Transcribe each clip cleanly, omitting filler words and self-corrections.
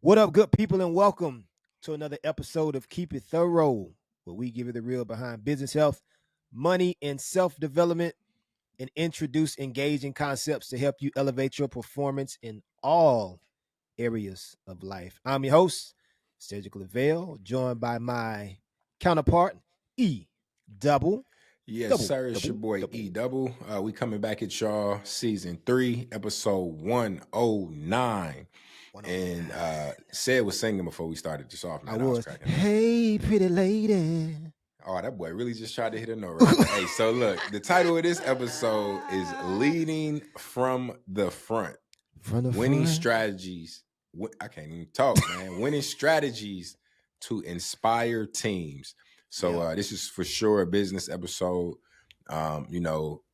What up, good people, and welcome to another episode of Keep It Thorough, where we give you the real behind business health, money, and self development, and introduce engaging concepts to help you elevate your performance in all areas of life. I'm your host, Surgical Lavelle, joined by my counterpart, E double Yes, double sir. It's your double boy E double. Double. We coming back at y'all season 3, episode 109. And 109. Said was singing before we started this off, I man. I was was, cracking up. hey, pretty lady. Oh, that boy really just tried to hit a note right there. Hey, so look, the title of this episode is Leading from the Front. From the Winning front. strategies. I can't even talk, man. Winning strategies to inspire teams. So Yeah. this is for sure a business episode. A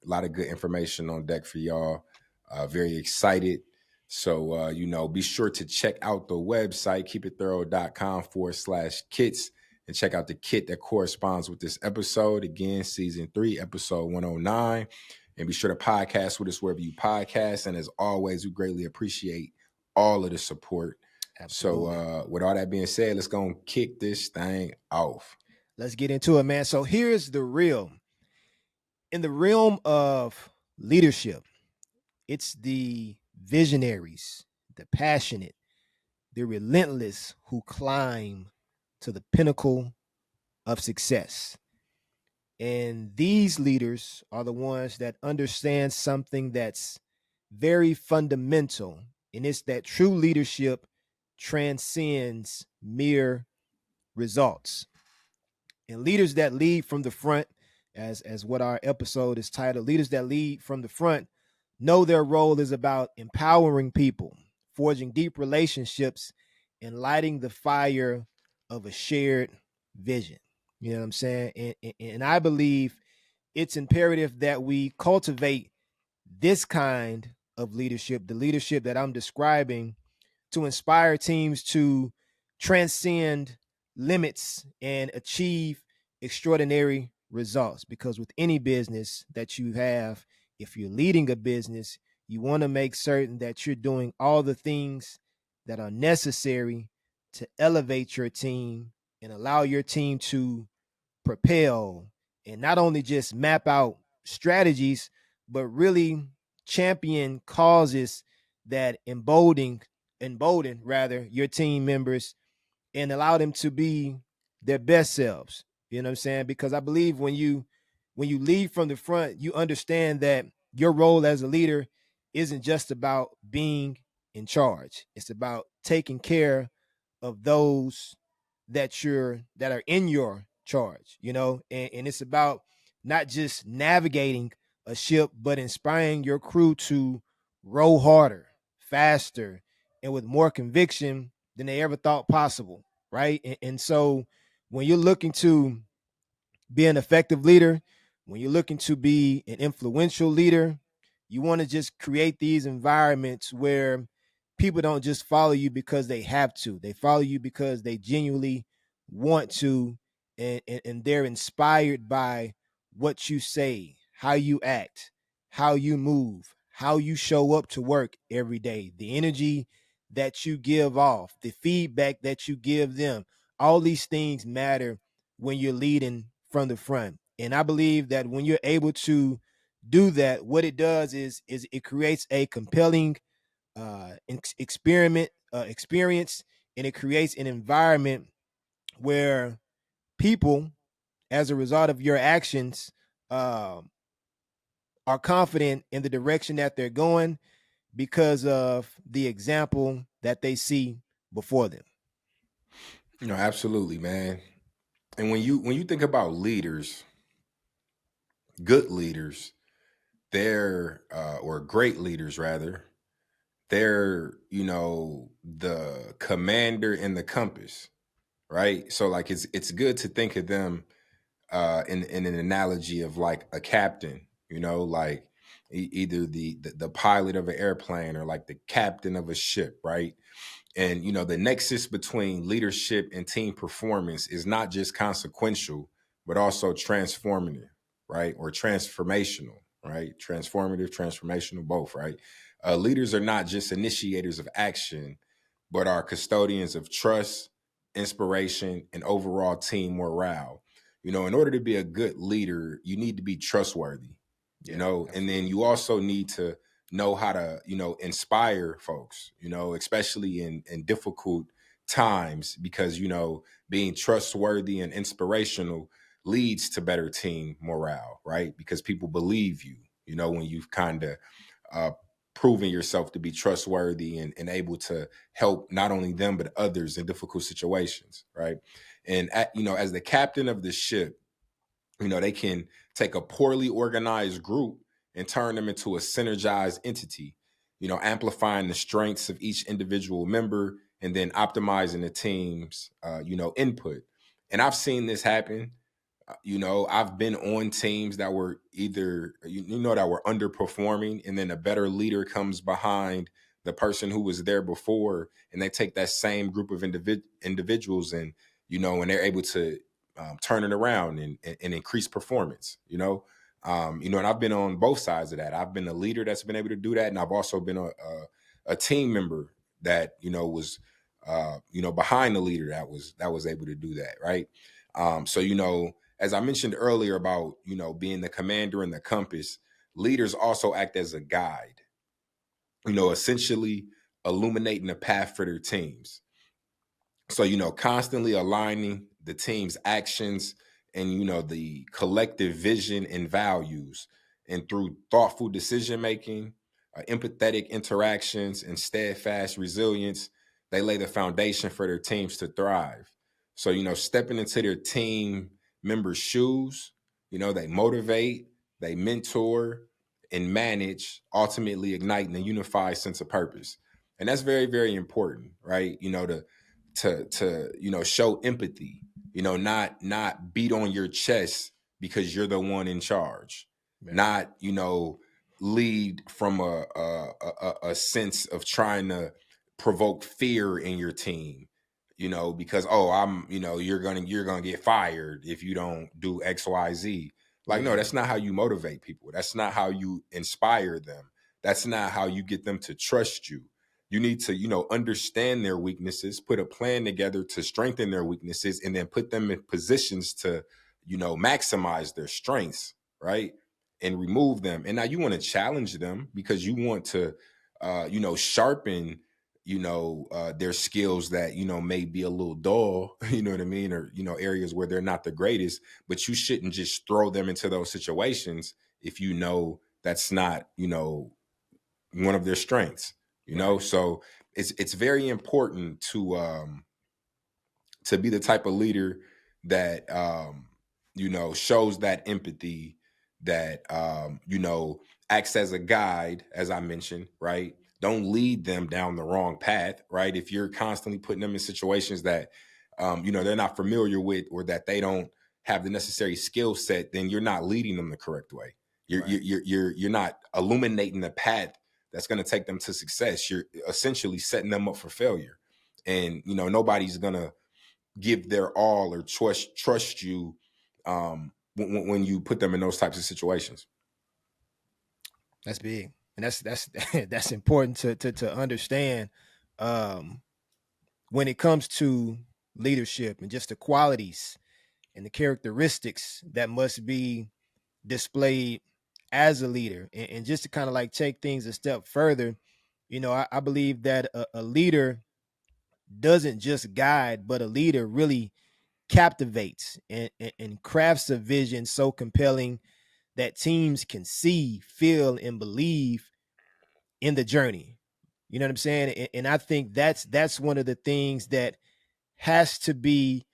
lot of good information on deck for y'all. Very excited. So, be sure to check out the website, keepitthorough.com/kits, and check out the kit that corresponds with this episode. Again, season 3, episode 109. And be sure to podcast with us wherever you podcast. And as always, we greatly appreciate all of the support. Absolutely. So with all that being said, let's go and kick this thing off. Let's get into it, man. So here's the real. In the realm of leadership, it's the visionaries, the passionate, the relentless who climb to the pinnacle of success. And these leaders are the ones that understand something that's very fundamental, and it's that true leadership transcends mere results. And leaders that lead from the front, as what our episode is titled, leaders that lead from the front know their role is about empowering people, forging deep relationships, and lighting the fire of a shared vision. You know what I'm saying? And I believe it's imperative that we cultivate this kind of leadership, the leadership that I'm describing, to inspire teams to transcend limits and achieve extraordinary results. Because with any business that you have, if you're leading a business, you want to make certain that you're doing all the things that are necessary to elevate your team and allow your team to propel and not only just map out strategies, but really champion causes that embolden rather your team members and allow them to be their best selves. You know what I'm saying? Because I believe when you lead from the front, you understand that your role as a leader isn't just about being in charge. It's about taking care of those that are in your charge, and it's about not just navigating a ship, but inspiring your crew to row harder, faster, and with more conviction than they ever thought possible, right? And so when you're looking to be an effective leader, when you're looking to be an influential leader, you want to just create these environments where people don't just follow you because they have to. They follow you because they genuinely want to, and they're inspired by what you say, how you act, how you move, how you show up to work every day, the energy that you give off, the feedback that you give them. All these things matter when you're leading from the front. And I believe that when you're able to do that, what it does is it creates a compelling experience, and it creates an environment where people, as a result of your actions, uh, are confident in the direction that they're going because of the example that they see before them. Absolutely, man. And when you think about leaders, good leaders, they're or great leaders rather, they're the commander in the compass, right? So like it's good to think of them in an analogy of like a captain, like either the pilot of an airplane or like the captain of a ship, right? And the nexus between leadership and team performance is not just consequential, but also transformative, right? Or transformational, right? Transformative, transformational, both, right? Leaders are not just initiators of action, but are custodians of trust, inspiration, and overall team morale. In order to be a good leader, you need to be trustworthy, Yeah, and then absolutely. you also need to know how to, inspire folks, especially in difficult times, because, being trustworthy and inspirational leads to better team morale, right? Because people believe you, when you've kind of uh, proven yourself to be trustworthy and able to help not only them but others in difficult situations, right? And as the captain of the ship, they can take a poorly organized group and turn them into a synergized entity, amplifying the strengths of each individual member and then optimizing the team's input. And I've seen this happen. I've been on teams that were either, that were underperforming, and then a better leader comes behind the person who was there before, and they take that same group of individuals, and, and they're able to turn it around and increase performance, and I've been on both sides of that. I've been a leader that's been able to do that. And I've also been a team member that, was, behind the leader that was able to do that. Right. So, as I mentioned earlier about, being the commander and the compass, leaders also act as a guide, essentially illuminating the path for their teams. So, constantly aligning the team's actions and, the collective vision and values. And through thoughtful decision making, empathetic interactions, and steadfast resilience, they lay the foundation for their teams to thrive. So, stepping into their team members' shoes, they motivate, they mentor, and manage, ultimately igniting a unified sense of purpose. And that's very, very important, right? To show empathy, not beat on your chest because you're the one in charge, Right. not lead from a sense of trying to provoke fear in your team, because, oh, I'm, you're gonna get fired if you don't do XYZ. Like, no, Yeah. that's not how you motivate people. That's not how you inspire them. That's not how you get them to trust you. You need to, understand their weaknesses, put a plan together to strengthen their weaknesses, and then put them in positions to, maximize their strengths, right? And remove them. And now you want to challenge them because you want to, sharpen, their skills that, may be a little dull, you know what I mean? Or, areas where they're not the greatest, but you shouldn't just throw them into those situations if you know that's not, one of their strengths, Right. so it's very important to be the type of leader that shows that empathy, that acts as a guide, as I mentioned, right? Don't lead them down the wrong path, right? If you're constantly putting them in situations that they're not familiar with, or that they don't have the necessary skill set, then you're not leading them the correct way. you're Right. you're you're, you're not illuminating the path that's going to take them to success. You're essentially setting them up for failure. And nobody's going to give their all or trust you when you put them in those types of situations. That's big, and that's that's important to understand. Um, when it comes to leadership and just the qualities and the characteristics that must be displayed as a leader, and just to kind of like take things a step further, I believe that a leader doesn't just guide, but a leader really captivates and crafts a vision so compelling that teams can see, feel, and believe in the journey. You know what I'm saying? And I think that's one of the things that has to be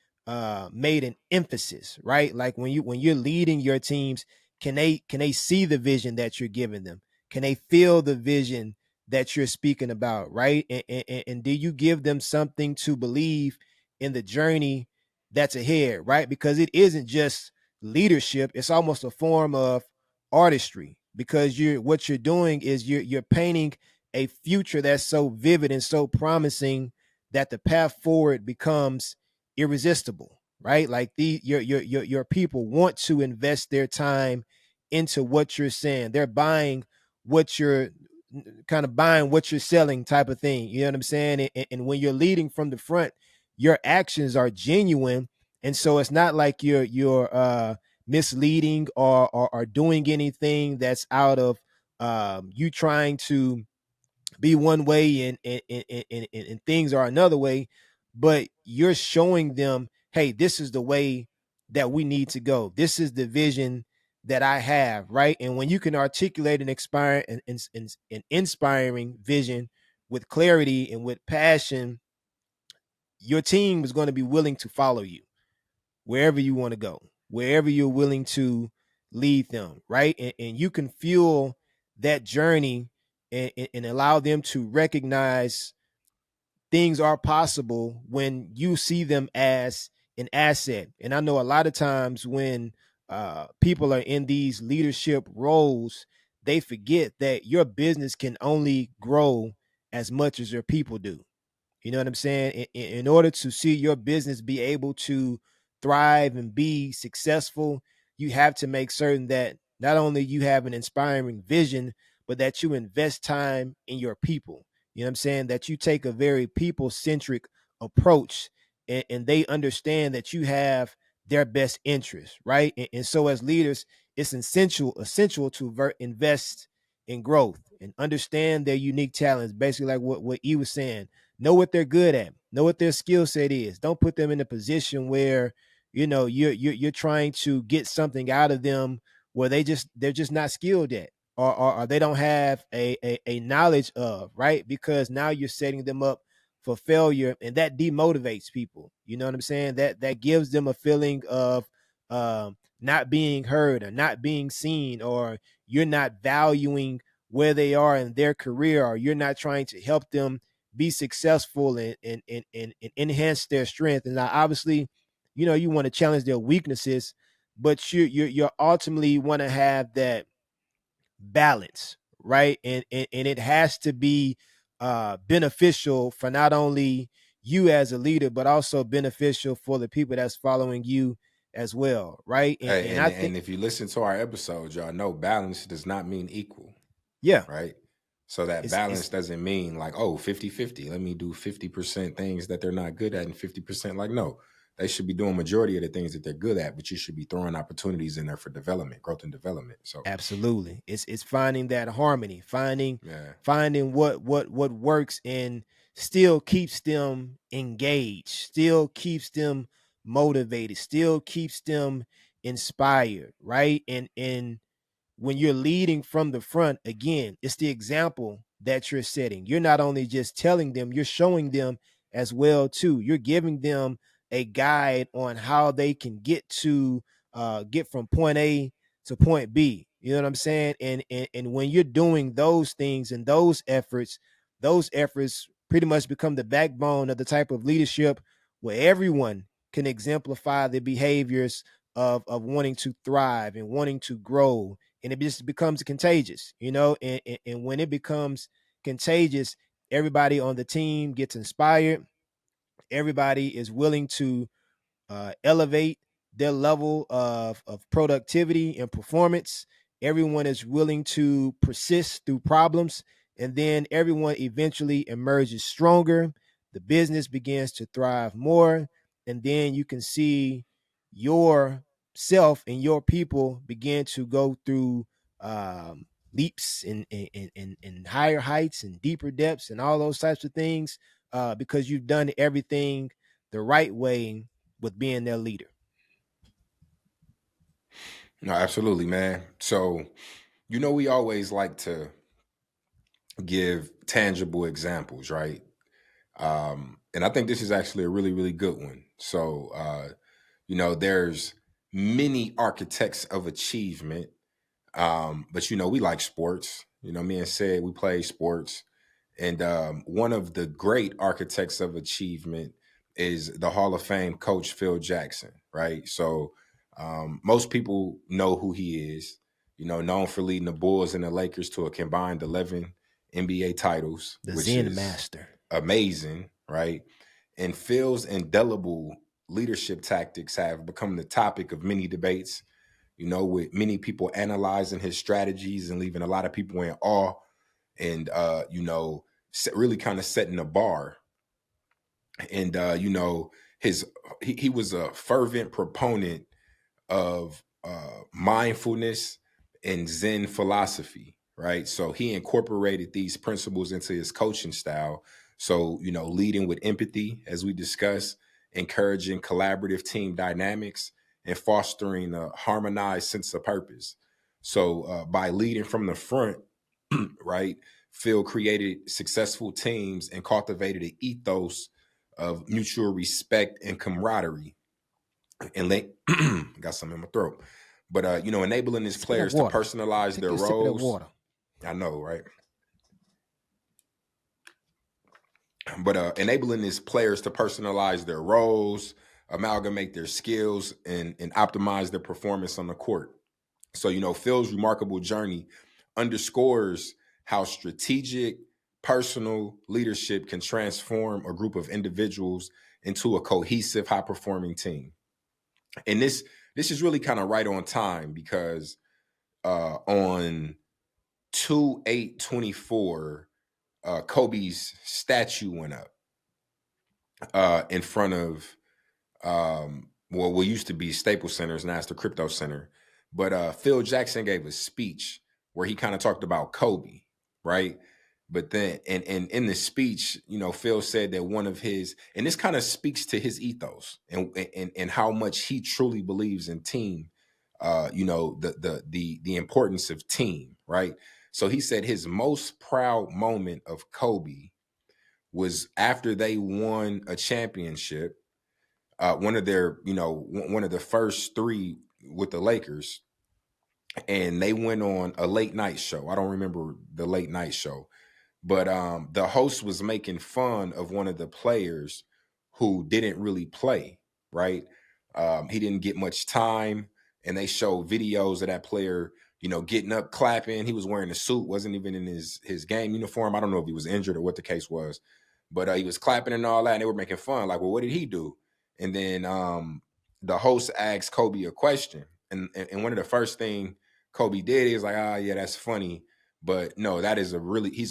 made an emphasis, right? Like when you're leading your teams, can they see the vision that you're giving them? Can they feel the vision that you're speaking about, right? And do you give them something to believe in the journey that's ahead, right? Because it isn't just leadership; it's almost a form of artistry. Because what you're doing is you're painting a future that's so vivid and so promising that the path forward becomes irresistible, right? Like your people want to invest their time into what you're saying. They're buying what you're kind of buying what you're selling type of thing. You know what I'm saying? And when you're leading from the front, your actions are genuine, and so it's not like you're misleading or doing anything that's out of you trying to be one way and things are another way, but you're showing them, hey, this is the way that we need to go. This is the vision that I have, right? And when you can articulate and inspire an inspiring vision with clarity and with passion, your team is going to be willing to follow you wherever you want to go, wherever you're willing to lead them, right? And you can fuel that journey and allow them to recognize things are possible when you see them as an asset. And I know a lot of times when people are in these leadership roles, they forget that your business can only grow as much as your people do. You know what I'm saying? In order to see your business be able to thrive and be successful, you have to make certain that not only you have an inspiring vision, but that you invest time in your people. You know what I'm saying? That you take a very people centric approach, and they understand that you have their best interest, right? And so as leaders, it's essential to invest in growth and understand their unique talents. Basically, like what E was saying, know what they're good at, know what their skill set is. Don't put them in a position where you're trying to get something out of them where they're just not skilled at, or they don't have a knowledge of, right? Because now you're setting them up for failure, and that demotivates people. You know what I'm saying? That gives them a feeling of not being heard or not being seen, or you're not valuing where they are in their career, or you're not trying to help them be successful and enhance their strength. And now obviously, you want to challenge their weaknesses, but you ultimately want to have that balance, right? And it has to be beneficial for not only you as a leader, but also beneficial for the people that's following you as well, right? and, Hey, and and I think, and if you listen to our episodes, y'all know balance does not mean equal, yeah, right? So that balance it's doesn't mean like, oh, 50-50. Let me do 50% things that they're not good at and 50%. Like, no, they should be doing majority of the things that they're good at, but you should be throwing opportunities in there for development, growth and development. So absolutely. It's finding that harmony, finding yeah. finding what works and still keeps them engaged, still keeps them motivated, still keeps them inspired, right? And when you're leading from the front, again, it's the example that you're setting. You're not only just telling them, you're showing them as well too. You're giving them a guide on how they can get from point A to point B. You know what I'm saying? And when you're doing those things and those efforts pretty much become the backbone of the type of leadership where everyone can exemplify the behaviors of wanting to thrive and wanting to grow, and it just becomes contagious, and when it becomes contagious, everybody on the team gets inspired, everybody is willing to elevate their level of productivity and performance. Everyone is willing to persist through problems, and then everyone eventually emerges stronger. The business begins to thrive more, and then you can see yourself and your people begin to go through leaps and higher heights and deeper depths and all those types of things, because you've done everything the right way with being their leader. No, absolutely, man. So, we always like to give tangible examples, right? And I think this is actually a really, really good one. So, there's many architects of achievement, but we like sports. Me and said we play sports, and one of the great architects of achievement is the Hall of Fame coach Phil Jackson, right? So most people know who he is. Known for leading the Bulls and the Lakers to a combined 11 NBA titles, The which Zen is Master. amazing, right? And Phil's indelible leadership tactics have become the topic of many debates, with many people analyzing his strategies and leaving a lot of people in awe. and really kind of setting the bar. And he was a fervent proponent of mindfulness and Zen philosophy, right? So he incorporated these principles into his coaching style. So, leading with empathy, as we discussed, encouraging collaborative team dynamics, and fostering a harmonized sense of purpose. So, by leading from the front, right, Phil created successful teams and cultivated an ethos of mutual respect and camaraderie, and they got something in my throat. But enabling his Take that players to water. personalize Take their you a sip of that roles. water. I know, right? But enabling his players to personalize their roles, amalgamate their skills, and optimize their performance on the court. So, Phil's remarkable journey underscores how strategic personal leadership can transform a group of individuals into a cohesive, high performing team. And this is really kind of right on time, because on 2/8/24, Kobe's statue went up in front of what used to be Staples Center, now it's the Crypto Center. But Phil Jackson gave a speech where he kind of talked about Kobe, right? But then, and in the speech, Phil said that one of his, and this kind of speaks to his ethos and how much he truly believes in team. The importance of team, right? So he said his most proud moment of Kobe was after they won a championship, one of one of the first three with the Lakers, and they went on a late night show. I don't remember the late night show, but the host was making fun of one of the players who didn't really play, right? He didn't get much time, and they showed videos of that player, getting up, clapping. He was wearing a suit, wasn't even in his game uniform. I don't know if he was injured or what the case was, but he was clapping and all that, and they were making fun, like, well, what did he do? And then the host asked Kobe a question, and one of the first thing Kobe did, he was like, yeah, that's funny. But no, he's a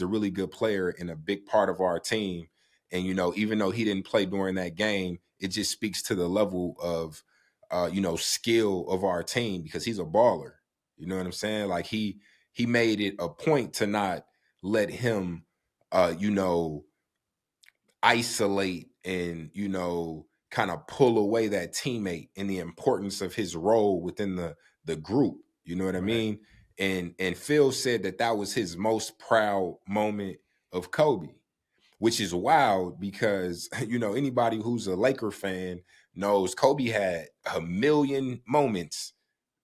really good player and a big part of our team. And, even though he didn't play during that game, it just speaks to the level of, skill of our team, because he's a baller. You know what I'm saying? Like he made it a point to not let him, isolate and, kind of pull away that teammate, and the importance of his role within the group. You know what I Right. mean? And Phil said that was his most proud moment of Kobe, which is wild because anybody who's a Laker fan knows Kobe had a million moments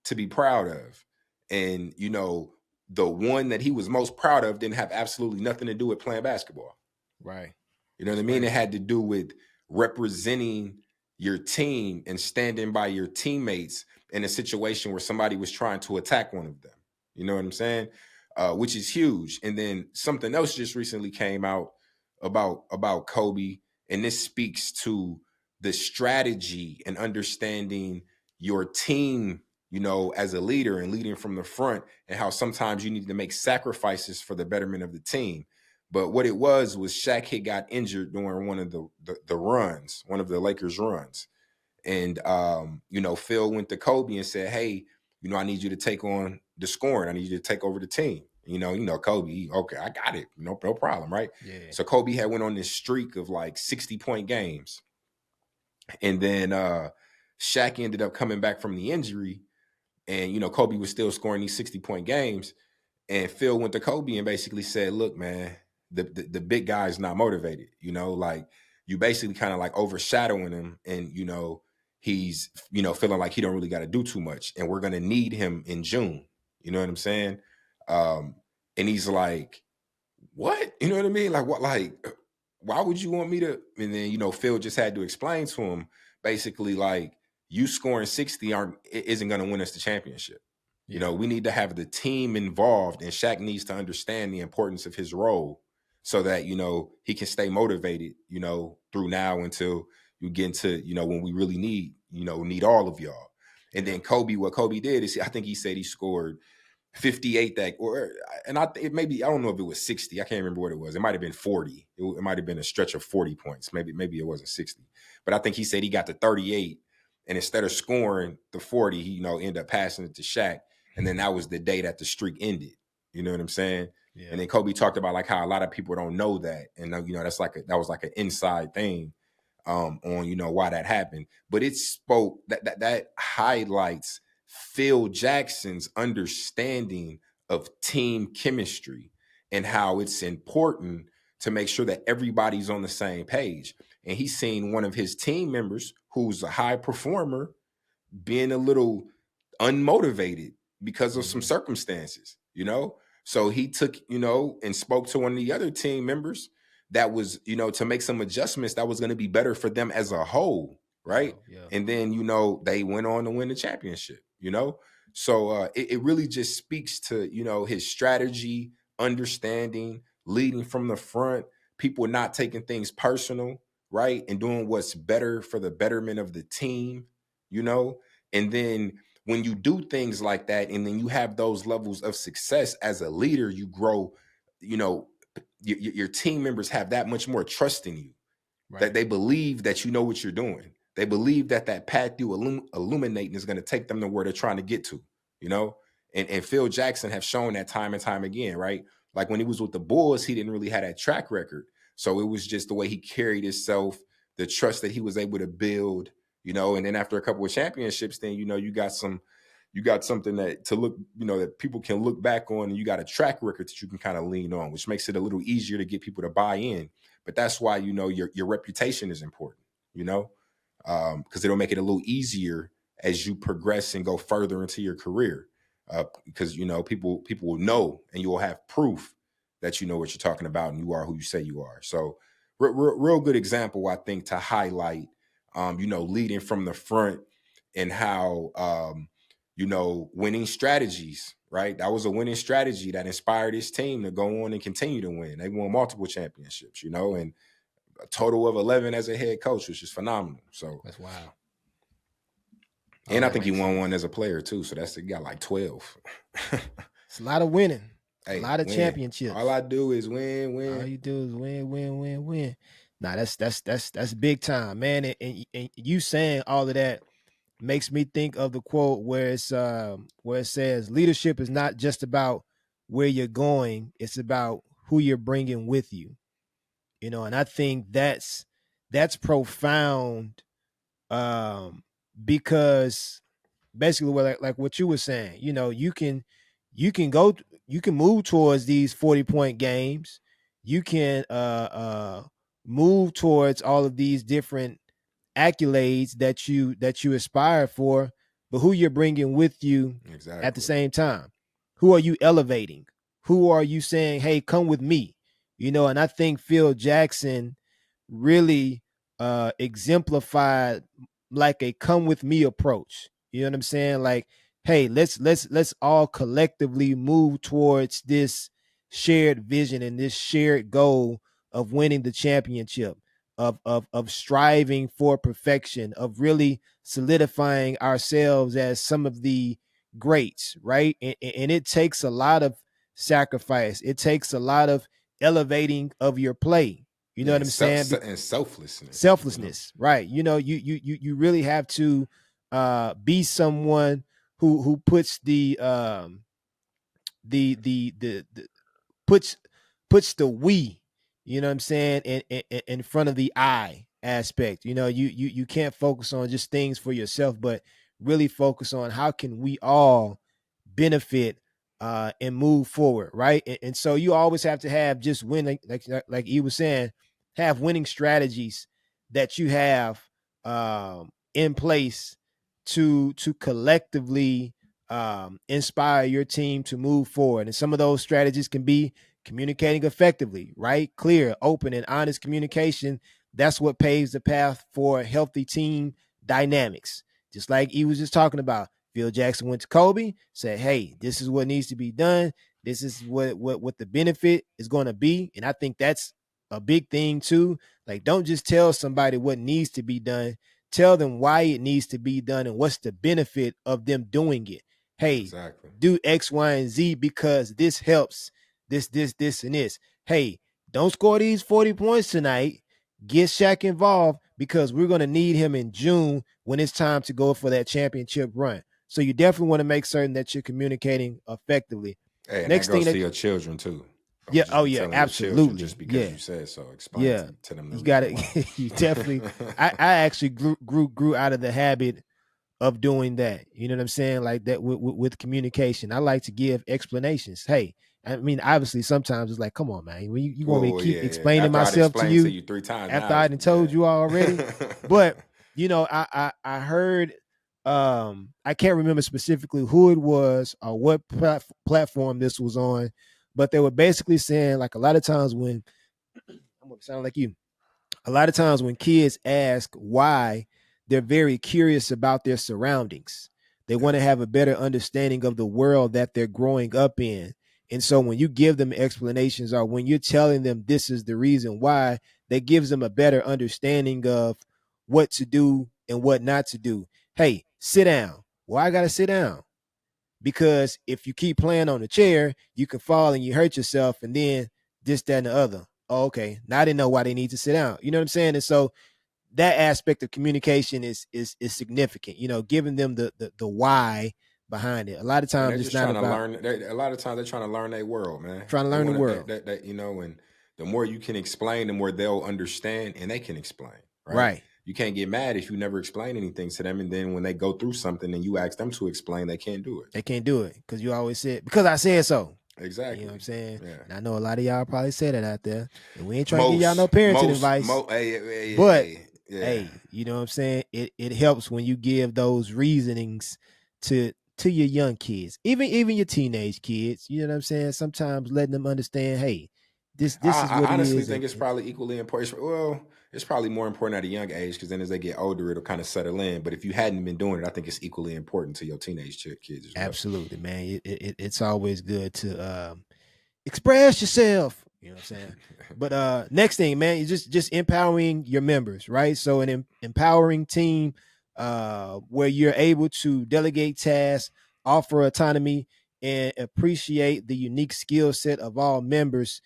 to be proud of, and the one that he was most proud of didn't have absolutely nothing to do with playing basketball. Right. You know what I That's mean? right. It had to do with representing your team and standing by your teammates in a situation where somebody was trying to attack one of them. You know what I'm saying? Which is huge. And then something else just recently came out about Kobe, and this speaks to the strategy and understanding your team, as a leader and leading from the front, and how sometimes you need to make sacrifices for the betterment of the team. But what it was Shaq had got injured during one of the runs, one of the Lakers runs. And Phil went to Kobe and said, "Hey, I need you to take on the scoring. I need you to take over the team." Kobe, okay, I got it. No problem, right? Yeah. So Kobe had went on this streak of like 60-point games. And then Shaq ended up coming back from the injury, and Kobe was still scoring these 60-point games. And Phil went to Kobe and basically said, "Look, man, the big guy is not motivated. Like, you basically kind of like overshadowing him, and he's feeling like he don't really got to do too much, and we're gonna need him in June." You know what I'm saying? Um, and he's like, "What?" You know what I mean? Like, what? Like, why would you want me to? And then Phil just had to explain to him, basically, like, you scoring 60 isn't gonna win us the championship. Yeah. We need to have the team involved, and Shaq needs to understand the importance of his role, so that he can stay motivated, through now until you get into when we really need all of y'all. And Yeah. then Kobe, what Kobe did is, I think he said he scored 58 that, or and it maybe, I don't know if it was 60. I can't remember what it was. It might have been 40. It might have been a stretch of 40 points. Maybe it wasn't 60. But I think he said he got to 38, and instead of scoring the 40, he ended up passing it to Shaq, and then that was the day that the streak ended. You know what I'm saying? Yeah. And then Kobe talked about like how a lot of people don't know that, and that was like an inside thing on why that happened. But it spoke that highlights Phil Jackson's understanding of team chemistry and how it's important to make sure that everybody's on the same page. And he's seen one of his team members who's a high performer being a little unmotivated because of some Mm-hmm. circumstances. So he took, and spoke to one of the other team members that was, to make some adjustments that was going to be better for them as a whole, Yeah. right? Yeah. And then, they went on to win the championship. So it really just speaks to, his strategy, understanding, leading from the front, people not taking things personal, right? And doing what's better for the betterment of the team, you know? And then when you do things like that, and then you have those levels of success as a leader, you grow, you know, your team members have that much more trust in you, that Right. they believe that you know what you're doing. They believe that that path you illuminating is going to take them to where they're trying to get to, you know? And Phil Jackson have shown that time and time again, right? Like when he was with the Bulls, he didn't really have that track record. So it was just the way he carried himself, the trust that he was able to build, and then after a couple of championships, then, you got something that to look, that people can look back on, and you got a track record that you can kind of lean on, which makes it a little easier to get people to buy in. But that's why, your reputation is important, you know, because it'll make it a little easier as you progress and go further into your career. Because people will know, and you will have proof that you know what you're talking about and you are who you say you are. So, real good example, I think, to highlight, leading from the front, and how, winning strategies, right? That was a winning strategy that inspired his team to go on and continue to win. They won multiple championships, and a total of 11 as a head coach, which is phenomenal. So, That's wild. All and I that think he makes won sense. one as a player too. So he got like 12. It's a lot of winning, a Hey, lot of win. All championships. I do is win, All win. you do is win, win, win, win. Nah, that's big time, man. And you saying all of that makes me think of the quote where it says leadership is not just about where you're going; it's about who you're bringing with you. And I think that's profound, because basically what like what you were saying, you can go you can move towards these 40-point games. You can move towards all of these different accolades that you aspire for, but who you're bringing with you at the Exactly. same time? Who are you elevating? Who are you saying, hey, come with me? And I think Phil Jackson really exemplified like a come with me approach. You know what I'm saying? Like, hey, let's all collectively move towards this shared vision and this shared goal of winning the championship, of striving for perfection, of really solidifying ourselves as some of the greats, right? And it takes a lot of sacrifice. It takes a lot of elevating of your play. You know Yeah, what I'm saying? and selflessness. Selflessness, right? You really have to be someone who puts the puts puts the we, you know what I'm saying, in front of the I aspect. You can't focus on just things for yourself, but really focus on how can we all benefit and move forward, right? And so you always have to have just winning, like he was saying, have winning strategies that you have in place to collectively inspire your team to move forward. And some of those strategies can be communicating effectively, right? Clear, open, and honest communication. That's what paves the path for healthy team dynamics. Just like he was just talking about, Phil Jackson went to Kobe, said, "Hey, this is what needs to be done. This is what the benefit is going to be." And I think that's a big thing too. Like, don't just tell somebody what needs to be done. Tell them why it needs to be done and what's the benefit of them doing it. Hey, Exactly. do X, Y, and Z because this helps this, and this. Hey, don't score these 40 points tonight. Get Shaq involved because we're going to need him in June when it's time to go for that championship run. So you definitely want to make certain that you're communicating effectively. Hey, and that Next thing goes to that, your children too. yeah, Don't just oh be yeah, telling your children absolutely, just because yeah, you said so. Explain yeah. to them the You got reason to, why. you definitely. I actually grew out of the habit of doing that. You know what I'm saying? Like that with communication. I like to give explanations. Hey, I mean, obviously, sometimes it's like, come on, man. When you want me to Oh keep yeah, yeah. explaining After I'd myself to explained to you you 3 times, after now I it's done told you already? yeah. But I heard I can't remember specifically who it was or what platform this was on, but they were basically saying like a lot of times when I'm gonna sound like you, a lot of times when kids ask why, they're very curious about their surroundings. They Yeah. want to have a better understanding of the world that they're growing up in. And so when you give them explanations or when you're telling them this is the reason why, that gives them a better understanding of what to do and what not to do. Hey, sit down. Well, I got to sit down because if you keep playing on the chair, you can fall and you hurt yourself, and then this, that, and the other. Oh, okay. Now I didn't know why they need to sit down. You know what I'm saying? And so that aspect of communication is significant. You know, giving them the why behind it. A lot of And times they're it's just not trying to about learn. A lot of times they're trying to learn their world, man. trying to They learn the want to world. that and the more you can explain, the more they'll understand, and they can explain. Right? Right. You can't get mad if you never explain anything to them, and then when they go through something and you ask them to explain, they can't do it. They can't do it because you always said because I said so. You know what I'm Exactly. saying? Yeah. And I know a lot of y'all probably said it out there. And we ain't trying to give y'all no parenting advice. Hey, hey, But hey, yeah. hey, you know what I'm saying? It helps when you give those reasonings to your young kids, even your teenage kids. You know what I'm saying? Sometimes letting them understand, hey, this is what I it honestly is, think it's probably equally important. Well, it's probably more important at a young age because then as they get older, it'll kind of settle in. But if you hadn't been doing it, I think it's equally important to your teenage kids as well. absolutely, man. It's always good to express yourself. You know what I'm saying? But next thing, man, is just empowering your members, right? So an empowering team where you're able to delegate tasks, offer autonomy, and appreciate the unique skill set of all members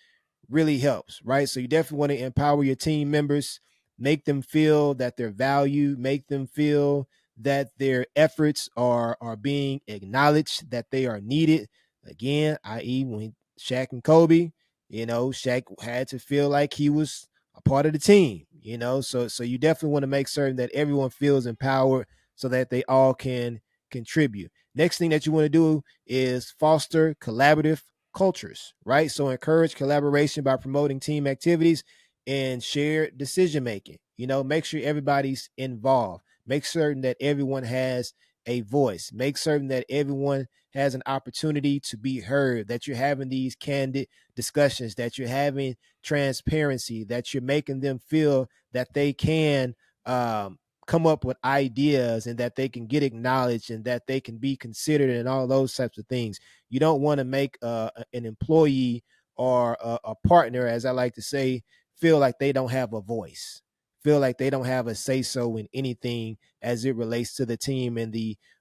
really helps, right? So you definitely want to empower your team members, make them feel that they're valued, make them feel that their efforts are being acknowledged, that they are needed. Again, i.e., when Shaq and Kobe, you know, Shaq had to feel like he was a part of the team, you know. So you definitely want to make certain that everyone feels empowered so that they all can contribute. Next thing that you want to do is foster collaborative cultures, right? So encourage collaboration by promoting team activities and shared decision making. You know, make sure everybody's involved. Make certain that everyone has a voice. Make certain that everyone has an opportunity to be heard, that you're having these candid discussions, that you're having transparency, that you're making them feel that they can come up with ideas and that they can get acknowledged and that they can be considered and all those types of things. You don't want to make an employee or a partner, as I like to say, feel like they don't have a voice, feel like they don't have a say so in anything as it relates to the team and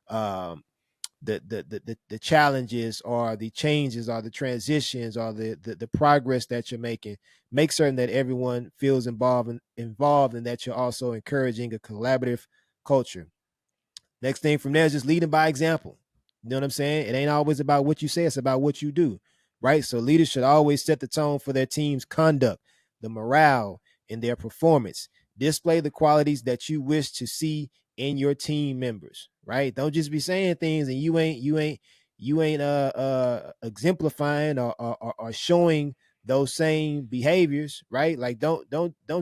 um, the challenges or the changes or the transitions or the progress that you're making. Make certain that everyone feels involved and that you're also encouraging a collaborative culture. Next thing from there is just leading by example. You know what I'm saying? It ain't always about what you say, it's about what you do, right? So leaders should always set the tone for their team's conduct, the morale, and their performance. Display the qualities that you wish to see in your team members, right? Don't just be saying things and you ain't exemplifying or showing those same behaviors, right? Like don't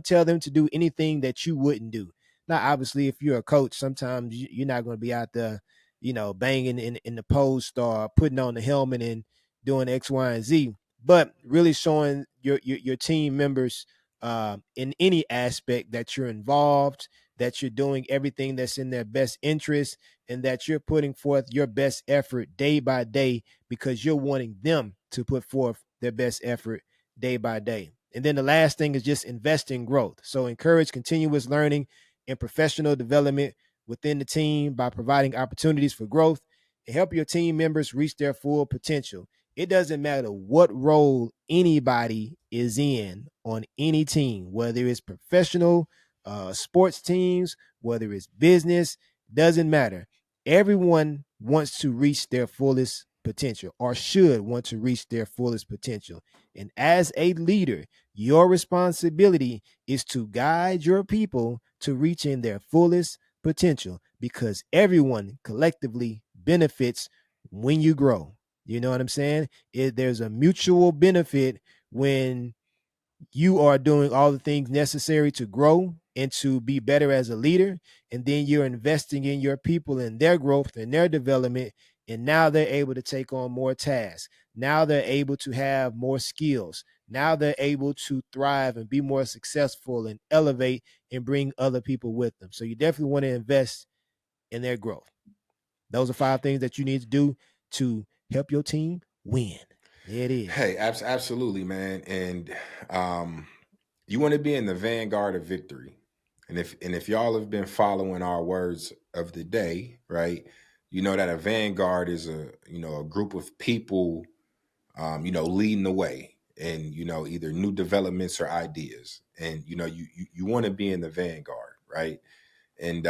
tell them to do anything that you wouldn't do. Now, obviously, if you're a coach, sometimes you're not going to be out there, you know, banging in the post or putting on the helmet and doing X, Y, and Z. But really showing your team members in any aspect that you're involved, that you're doing everything that's in their best interest, and that you're putting forth your best effort day by day because you're wanting them to put forth their best effort day by day. And then the last thing is just invest in growth. So encourage continuous learning and professional development within the team by providing opportunities for growth help your team members reach their full potential. It doesn't matter what role anybody is in on any team, whether it's professional sports teams, whether it's business, doesn't matter. Everyone wants to reach their fullest potential or should want to reach their fullest potential. And as a leader, your responsibility is to guide your people to reaching their fullest potential because everyone collectively benefits when you grow. You know what I'm saying? There's a mutual benefit when you are doing all the things necessary to grow and to be better as a leader. And then you're investing in your people and their growth and their development. And now they're able to take on more tasks. Now they're able to have more skills. Now they're able to thrive and be more successful and elevate and bring other people with them. So you definitely want to invest in their growth. Those are 5 things that you need to do to help your team win. There it is. Hey, absolutely, man. And you want to be in the vanguard of victory. And if y'all have been following our words of the day, right? You know that a vanguard is a group of people leading the way and either new developments or ideas. And you want to be in the vanguard, right? And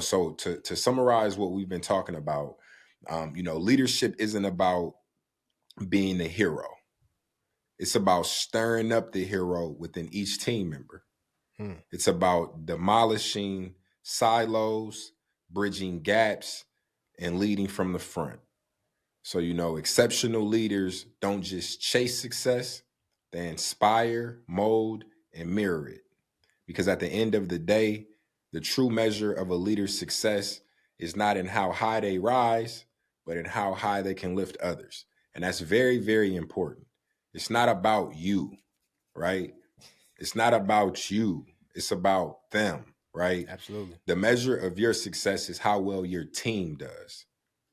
so to summarize what we've been talking about, leadership isn't about being the hero. It's about stirring up the hero within each team member. Hmm. It's about demolishing silos, bridging gaps, and leading from the front. So, exceptional leaders don't just chase success, they inspire, mold, and mirror it. Because at the end of the day, the true measure of a leader's success is not in how high they rise, but in how high they can lift others. And that's very, very important. It's not about you, right? It's not about you. It's about them, right? Absolutely. The measure of your success is how well your team does,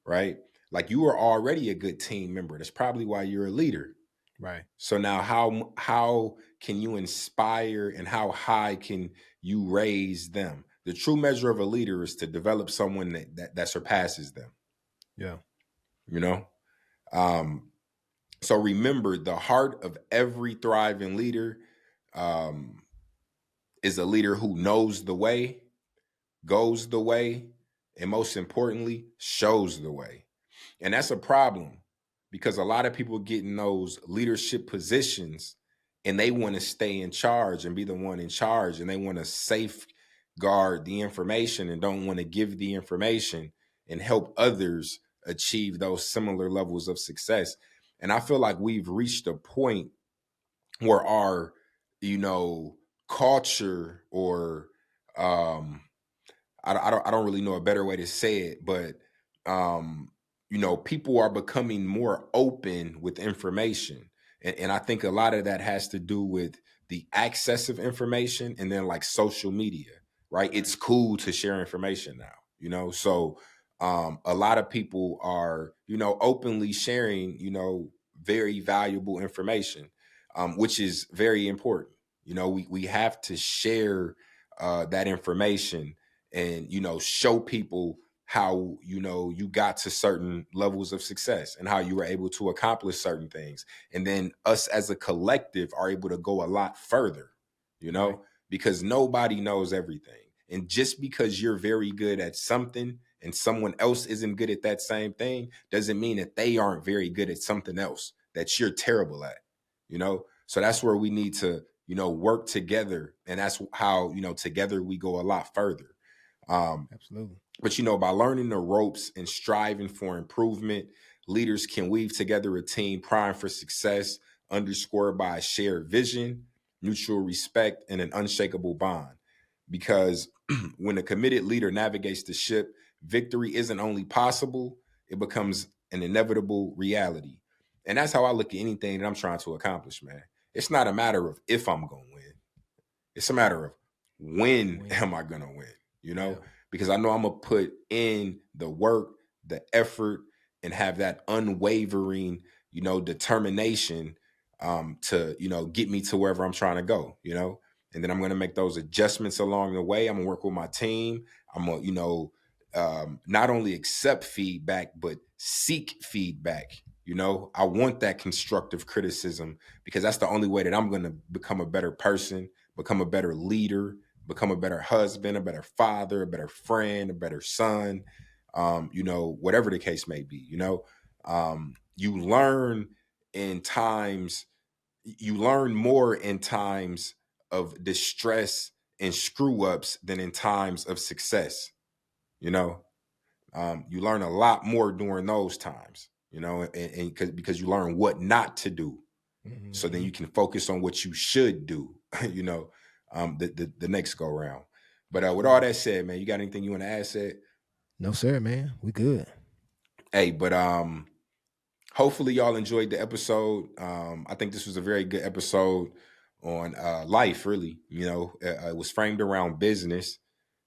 right? Like you are already a good team member. That's probably why you're a leader. Right. So now how can you inspire and how high can you raise them? The true measure of a leader is to develop someone that surpasses them, Yeah. you know? Um, so remember the heart of every thriving leader um, is a leader who knows the way, goes the way, and most importantly, shows the way. And that's a problem because a lot of people get in those leadership positions and they want to stay in charge and be the one in charge and they want to safeguard the information and don't want to give the information and help others achieve those similar levels of success. And I feel like we've reached a point where our, you know, culture or um I don't really know a better way to say it, but um, people are becoming more open with information. And I think a lot of that has to do with the access of information and then like social media, right? Right. It's cool to share information now, So a lot of people are, openly sharing, very valuable information, which is very important. We have to share that information and show people how you got to certain levels of success and how you were able to accomplish certain things, and then us as a collective are able to go a lot further, Right. because nobody knows everything. And just because you're very good at something and someone else isn't good at that same thing doesn't mean that they aren't very good at something else that you're terrible at. So that's where we need to work together, and that's how together we go a lot further. um, Absolutely. but by learning the ropes and striving for improvement, leaders can weave together a team primed for success, underscored by a shared vision, mutual respect, and an unshakable bond. Because when a committed leader navigates the ship, victory isn't only possible, it becomes an inevitable reality. And that's how I look at anything that I'm trying to accomplish, man. It's not a matter of if I'm going to win. It's a matter of when When. am I going to win, Yeah. because I know I'm going to put in the work, the effort, and have that unwavering, determination to, get me to wherever I'm trying to go. And then I'm going to make those adjustments along the way. I'm going to work with my team. I'm going to, not only accept feedback, but seek feedback. I want that constructive criticism, because that's the only way that I'm going to become a better person, become a better leader, become a better husband, a better father, a better friend, a better son, whatever the case may be. You learn in times, you learn more in times of distress and screw ups than in times of success. you know you learn a lot more during those times, and because you learn what not to do, so then Hmm. you can focus on what you should do, the next go round. But with all Absolutely. that said, man, you got anything you want to add, said? No, sir, man. We good. Hey, but hopefully y'all enjoyed the episode. I think this was a very good episode on life, really. It was framed around business,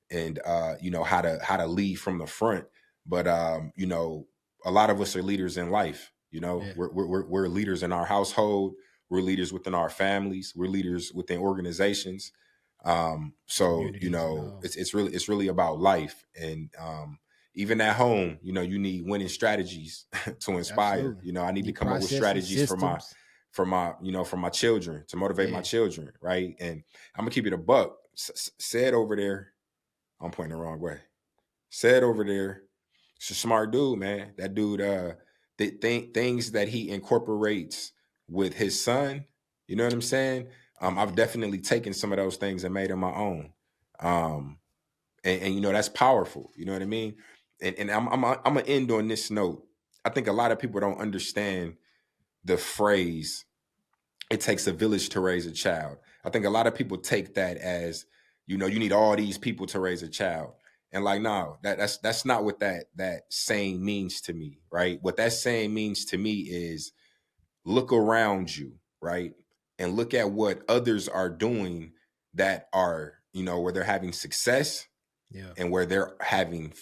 and how to lead from the front. But a lot of us are leaders in life. Yeah. We're leaders in our household, we're leaders within our families, we're leaders within organizations. So Communities and all. it's really about life. And even at home, you need winning strategies to inspire. Absolutely. I need to Need come up with processes, strategies for my systems. children, to motivate my Yeah. children, right? And I'm gonna keep it a buck. Said over there, I'm pointing the wrong way. Said over there, it's a smart dude, man. That dude, things that he incorporates with his son. You know what I'm saying? I've Yeah. definitely taken some of those things and made them my own. Um, and that's powerful. You know what I mean? And I'm gonna end on this note. I think a lot of people don't understand the phrase "it takes a village to raise a child." I think a lot of people take that as, you need all these people to raise a child. And like, no, that's not what that saying means to me, right? What that saying means to me is, look around you, right? And look at what others are doing, that are, where they're having success, Yeah. and where they're having,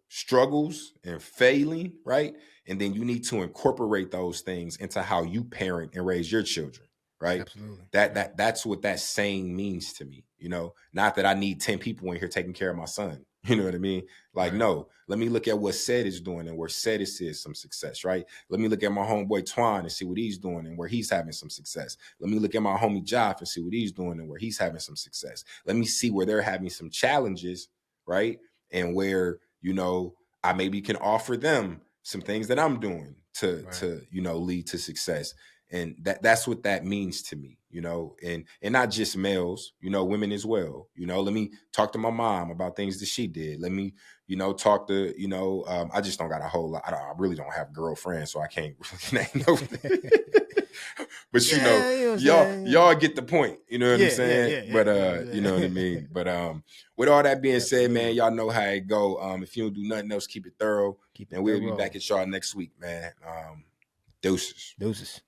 struggles and failing, right? And then you need to incorporate those things into how you parent and raise your children, right? Absolutely. that Yeah. that that's what that saying means to me. Not that I need 10 people in here taking care of my son. You know what I mean? Like, Right. no, let me look at what said is doing and where said is some success, right? Let me look at my homeboy Twine and see what he's doing and where he's having some success. Let me look at my homie Joff and see what he's doing and where he's having some success. Let me see where they're having some challenges, right? And where, I maybe can offer them some things that I'm doing to Right. to lead to success. And that's what that means to me, and not just males, women as well. Let me talk to my mom about things that she did. Let me, talk to, I just don't got a whole lot. I really don't have girlfriends, so I can't really name no. But Yeah, you know what I'm y'all saying? y'all get the point. You know what I'm Yeah, yeah, saying? yeah, yeah. But You know what you I'm know what I saying? mean. But with all that being said, man, Absolutely. y'all know how it go. If you don't do nothing else, keep it thorough, Keep it and we'll be back thorough. at y'all next week, man. Deuces. Deuces.